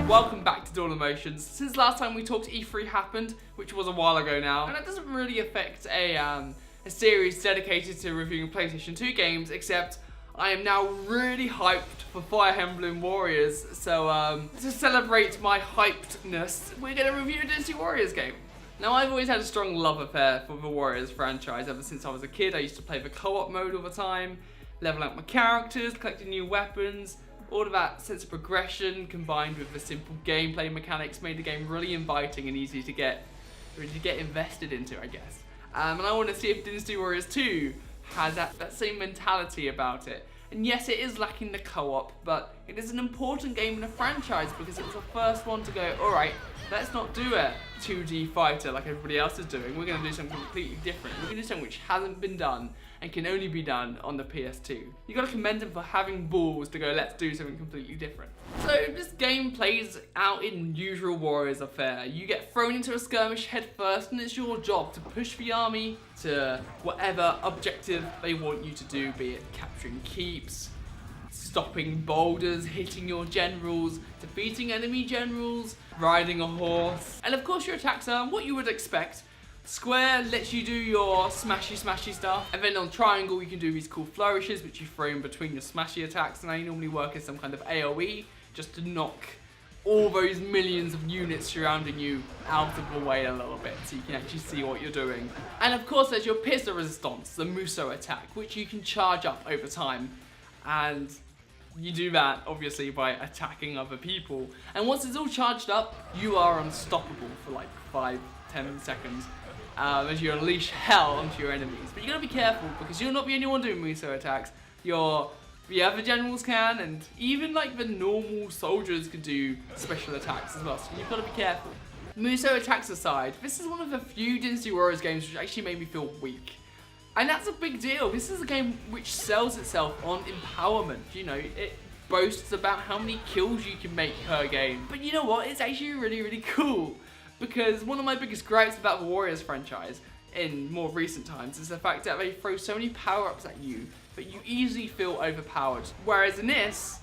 Welcome back to Dual Emotions. Since last time we talked, E3 happened, which was a while ago now, and that doesn't really affect a series dedicated to reviewing PlayStation 2 games, except I am now really hyped for Fire Emblem Warriors, so to celebrate my hypedness, we're going to review a Dynasty Warriors game. Now, I've always had a strong love affair for the Warriors franchise ever since I was a kid. I used to play the co-op mode all the time, level up my characters, collecting new weapons. All of that sense of progression combined with the simple gameplay mechanics made the game really inviting and easy to get invested into, I guess. And I want to see if Dynasty Warriors 2 has that same mentality about it. And yes, it is lacking the co-op, but it is an important game in the franchise because it was the first one to go, alright, let's not do a 2D fighter like everybody else is doing. We're going to do something completely different. We're going to do something which hasn't been done and can only be done on the PS2. You got to commend them for having balls to go, let's do something completely different. So this game plays out in usual Warriors affair. You get thrown into a skirmish head first, and it's your job to push the army to whatever objective they want you to do, be it capturing keeps, stopping boulders, hitting your generals, defeating enemy generals, riding a horse. And of course your attacks are what you would expect. Square lets you do your smashy stuff, and then on triangle you can do these cool flourishes which you throw in between your smashy attacks, and they normally work as some kind of AoE just to knock all those millions of units surrounding you out of the way a little bit so you can actually see what you're doing. And of course there's your Piercer Resistance, the Muso attack, which you can charge up over time, and you do that obviously by attacking other people. And once it's all charged up, you are unstoppable for like 5-10 seconds. As you unleash hell onto your enemies. But you gotta be careful because you're not the only one doing Muso attacks. The other generals can, and even like the normal soldiers can do special attacks as well. So you've gotta be careful. Muso attacks aside, this is one of the few Dynasty Warriors games which actually made me feel weak. And that's a big deal. This is a game which sells itself on empowerment. You know, it boasts about how many kills you can make per game. But you know what? It's actually really, really cool. Because one of my biggest gripes about the Warriors franchise in more recent times is the fact that they throw so many power-ups at you that you easily feel overpowered. Whereas in this,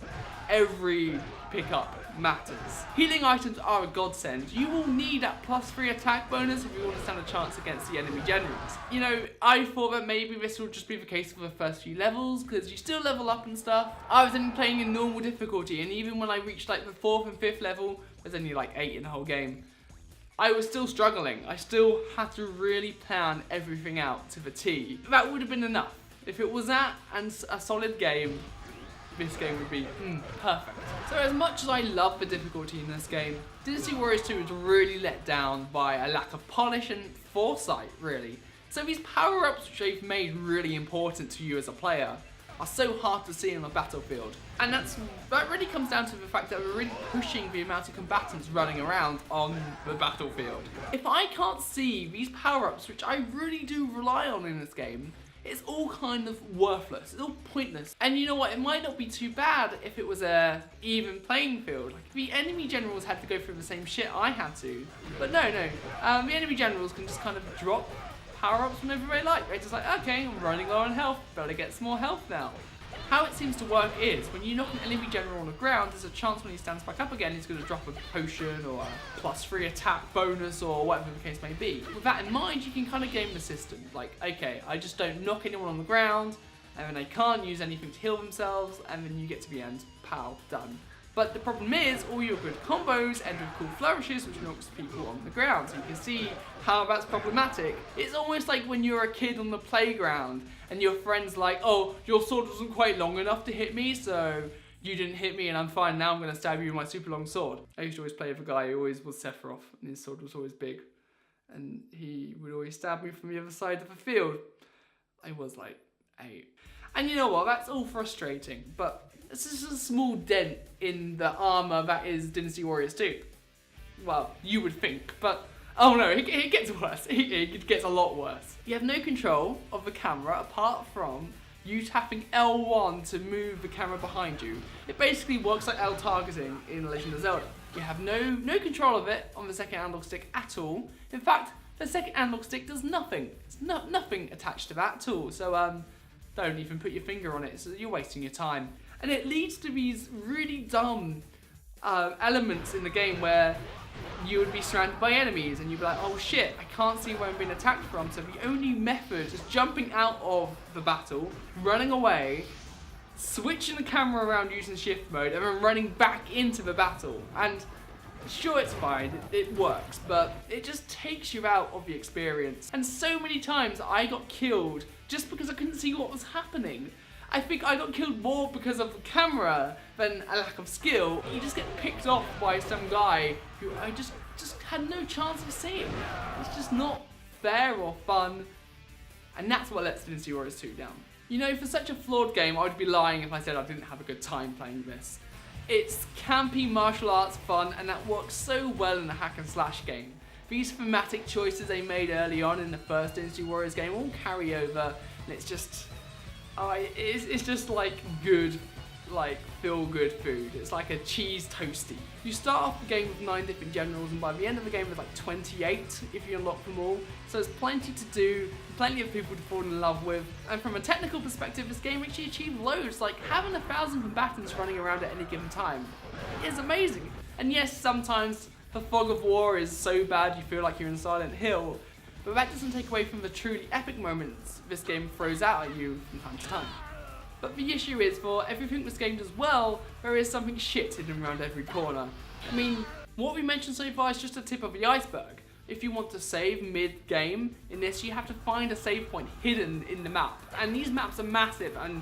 every pickup matters. Healing items are a godsend. You will need that +3 attack bonus if you want to stand a chance against the enemy generals. You know, I thought that maybe this would just be the case for the first few levels because you still level up and stuff. I was only playing in normal difficulty, and even when I reached like the 4th and 5th level, there's only like 8 in the whole game, I was still struggling. I still had to really plan everything out to the T. That would have been enough. If it was that and a solid game, this game would be perfect. So as much as I love the difficulty in this game, Dynasty Warriors 2 is really let down by a lack of polish and foresight, really. So these power-ups which they've made really important to you as a player are so hard to see on the battlefield. And that really comes down to the fact that we're really pushing the amount of combatants running around on the battlefield. If I can't see these power-ups, which I really do rely on in this game, it's all kind of worthless, it's all pointless. And you know what, it might not be too bad if it was a even playing field. Like if the enemy generals had to go through the same shit I had to. But no, the enemy generals can just kind of drop power-ups whenever they like. They're just like, okay, I'm running low on health, better get some more health now. How it seems to work is, when you knock an enemy general on the ground, there's a chance when he stands back up again, he's going to drop a potion or a +3 attack bonus or whatever the case may be. With that in mind, you can kind of game the system. Like, okay, I just don't knock anyone on the ground, and then they can't use anything to heal themselves, and then you get to the end, pow, done. But the problem is, all your good combos end with cool flourishes, which knocks people on the ground. So you can see how that's problematic. It's almost like when you're a kid on the playground and your friend's like, oh, your sword wasn't quite long enough to hit me, so you didn't hit me and I'm fine, now I'm going to stab you with my super long sword. I used to always play with a guy who always was Sephiroth, and his sword was always big. And he would always stab me from the other side of the field. I was like 8. And you know what, that's all frustrating, but it's just a small dent in the armor that is Dynasty Warriors 2. Well, you would think, but oh no, it gets worse. It gets a lot worse. You have no control of the camera apart from you tapping L1 to move the camera behind you. It basically works like L targeting in Legend of Zelda. You have no control of it on the second analog stick at all. In fact, the second analog stick does nothing. There's nothing attached to that at all. So don't even put your finger on it. So you're wasting your time. And it leads to these really dumb elements in the game where you would be surrounded by enemies and you'd be like, oh shit, I can't see where I'm being attacked from. So the only method is jumping out of the battle, running away, switching the camera around using shift mode, and then running back into the battle. And sure, it's fine, it works, but it just takes you out of the experience. And so many times I got killed just because I couldn't see what was happening. I think I got killed more because of the camera than a lack of skill. You just get picked off by some guy who I just had no chance of seeing. It's just not fair or fun, and that's what lets Dynasty Warriors 2 down. You know, for such a flawed game, I would be lying if I said I didn't have a good time playing this. It's campy martial arts fun, and that works so well in a hack and slash game. These thematic choices they made early on in the first Dynasty Warriors game all carry over, and it's just, it's just like good, like feel-good food. It's like a cheese toasty. You start off the game with 9 different generals, and by the end of the game there's like 28 if you unlock them all. So there's plenty to do, plenty of people to fall in love with, and from a technical perspective, this game actually achieved loads. Like having 1,000 combatants running around at any given time is amazing. And yes, sometimes the fog of war is so bad you feel like you're in Silent Hill, but that doesn't take away from the truly epic moments this game throws out at you from time to time. But the issue is, for everything this game does well, there is something shit hidden around every corner. I mean, what we mentioned so far is just the tip of the iceberg. If you want to save mid-game in this, you have to find a save point hidden in the map. And these maps are massive, and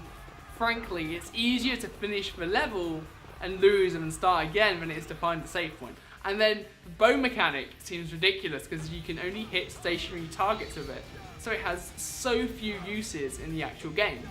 frankly, it's easier to finish the level and lose and start again than it is to find the save point. And then the bow mechanic seems ridiculous because you can only hit stationary targets with it. So it has so few uses in the actual game.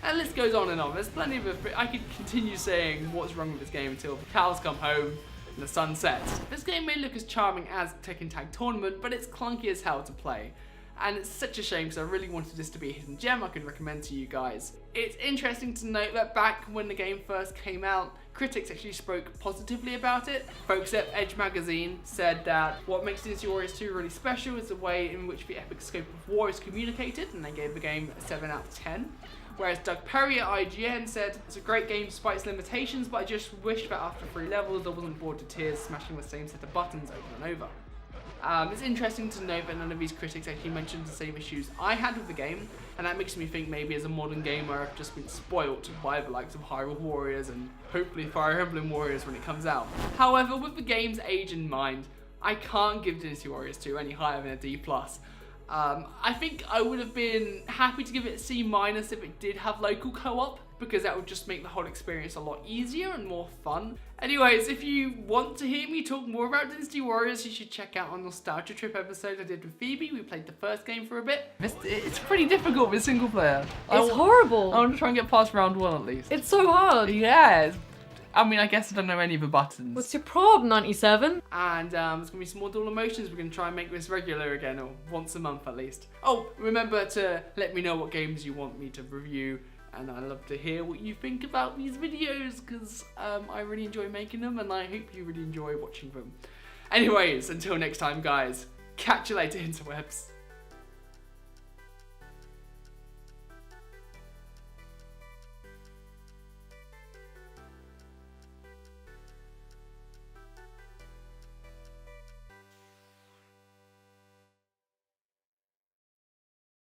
And the list goes on and on. There's plenty of I could continue saying what's wrong with this game until the cows come home and the sun sets. This game may look as charming as Tekken Tag Tournament, but it's clunky as hell to play. And it's such a shame because I really wanted this to be a hidden gem I could recommend to you guys. It's interesting to note that back when the game first came out, critics actually spoke positively about it. Folks at Edge Magazine said that what makes Dynasty Warriors 2 really special is the way in which the epic scope of war is communicated, and they gave the game a 7 out of 10. Whereas Doug Perry at IGN said, it's a great game despite its limitations, but I just wish that after 3 levels I wasn't bored to tears smashing the same set of buttons over and over. It's interesting to note that none of these critics actually mentioned the same issues I had with the game, and that makes me think maybe as a modern gamer I've just been spoilt by the likes of Hyrule Warriors and hopefully Fire Emblem Warriors when it comes out. However, with the game's age in mind, I can't give Dynasty Warriors 2 any higher than a D+. I think I would have been happy to give it a C- if it did have local co-op, because that would just make the whole experience a lot easier and more fun. Anyways, if you want to hear me talk more about Dynasty Warriors, you should check out our Nostalgia Trip episode I did with Phoebe. We played the first game for a bit. It's pretty difficult with single player. It's horrible. I want to try and get past round 1 at least. It's so hard. Yeah. I mean, I guess I don't know any of the buttons. What's your problem, 97? And there's going to be some more Dual Emotions. We're going to try and make this regular again, or once a month at least. Oh, remember to let me know what games you want me to review. And I'd love to hear what you think about these videos, because I really enjoy making them, and I hope you really enjoy watching them. Anyways, until next time, guys. Catch you later, interwebs.